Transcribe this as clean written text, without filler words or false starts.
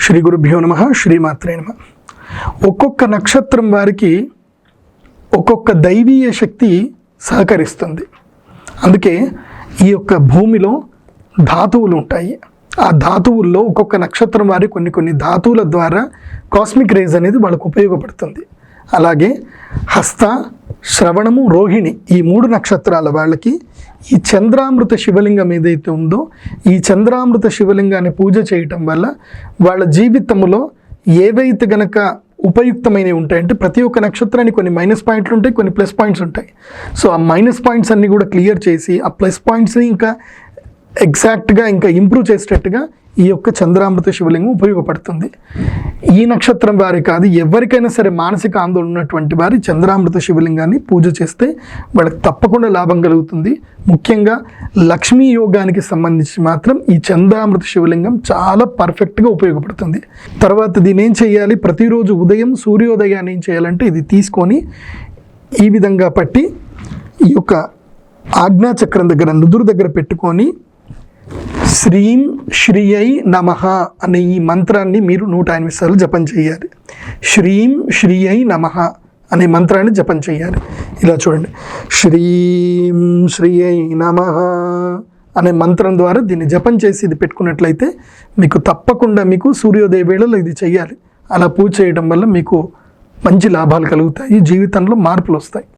శ్రీ గురుభ్యో నమః. శ్రీమాత్రే నమః. ఒక్కొక్క నక్షత్రం వారికి ఒక్కొక్క దైవీయ శక్తి సహకరిస్తుంది. అందుకే ఈ యొక్క భూమిలో ధాతువులు ఉంటాయి. ఆ ధాతువుల్లో ఒక్కొక్క నక్షత్రం వారి కొన్ని ధాతువుల ద్వారా కాస్మిక్ రేజ్ అనేది వాళ్ళకు ఉపయోగపడుతుంది. అలాగే హస్త, శ్రవణము, రోహిణి ఈ 3 నక్షత్రాల వాళ్ళకి ఈ చంద్రామృత శివలింగం ఏదైతే ఉందో ఈ చంద్రామృత శివలింగాన్ని పూజ చేయటం వల్ల వాళ్ళ జీవితంలో ఏవైతే గనక ఉపయుక్తమైనవి ఉంటాయంటే ప్రతి ఒక్క నక్షత్రానికి కొన్ని మైనస్ పాయింట్లు ఉంటాయి, కొన్ని ప్లస్ పాయింట్స్ ఉంటాయి. సో ఆ మైనస్ పాయింట్స్ అన్నీ కూడా క్లియర్ చేసి ఆ ప్లస్ పాయింట్స్ని ఇంకా ఎగ్జాక్ట్గా ఇంకా ఇంప్రూవ్ చేసేటట్టుగా ఈ యొక్క చంద్రామృత శివలింగం ఉపయోగపడుతుంది. ఈ నక్షత్రం వారి కాదు, ఎవరికైనా సరే మానసిక ఆందోళన ఉన్నటువంటి వారి చంద్రామృత శివలింగాన్ని పూజ చేస్తే వాళ్ళకి తప్పకుండా లాభం కలుగుతుంది. ముఖ్యంగా లక్ష్మీ యోగానికి సంబంధించి మాత్రం ఈ చంద్రామృత శివలింగం చాలా పర్ఫెక్ట్గా ఉపయోగపడుతుంది. తర్వాత దీని ఏం చేయాలి, ప్రతిరోజు ఉదయం సూర్యోదయాన్ని ఏం చేయాలంటే ఇది తీసుకొని ఈ విధంగా పట్టి ఈ యొక్క ఆజ్ఞాచక్రం దగ్గర నుదురు దగ్గర పెట్టుకొని శ్రీం శ్రీయై నమః అనే ఈ మంత్రాన్ని మీరు 108 సార్లు జపం చేయాలి. శ్రీం శ్రీయై నమః అనే మంత్రాన్ని జపం చేయాలి. ఇలా చూడండి, శ్రీం శ్రీయై నమః అనే మంత్రం ద్వారా దీన్ని జపం చేసి ఇది పెట్టుకున్నట్లయితే మీకు తప్పకుండా మీకు సూర్యోదయ వేళలో ఇది చేయాలి. అలా పూజ చేయడం వల్ల మీకు మంచి లాభాలు కలుగుతాయి, జీవితంలో మార్పులు వస్తాయి.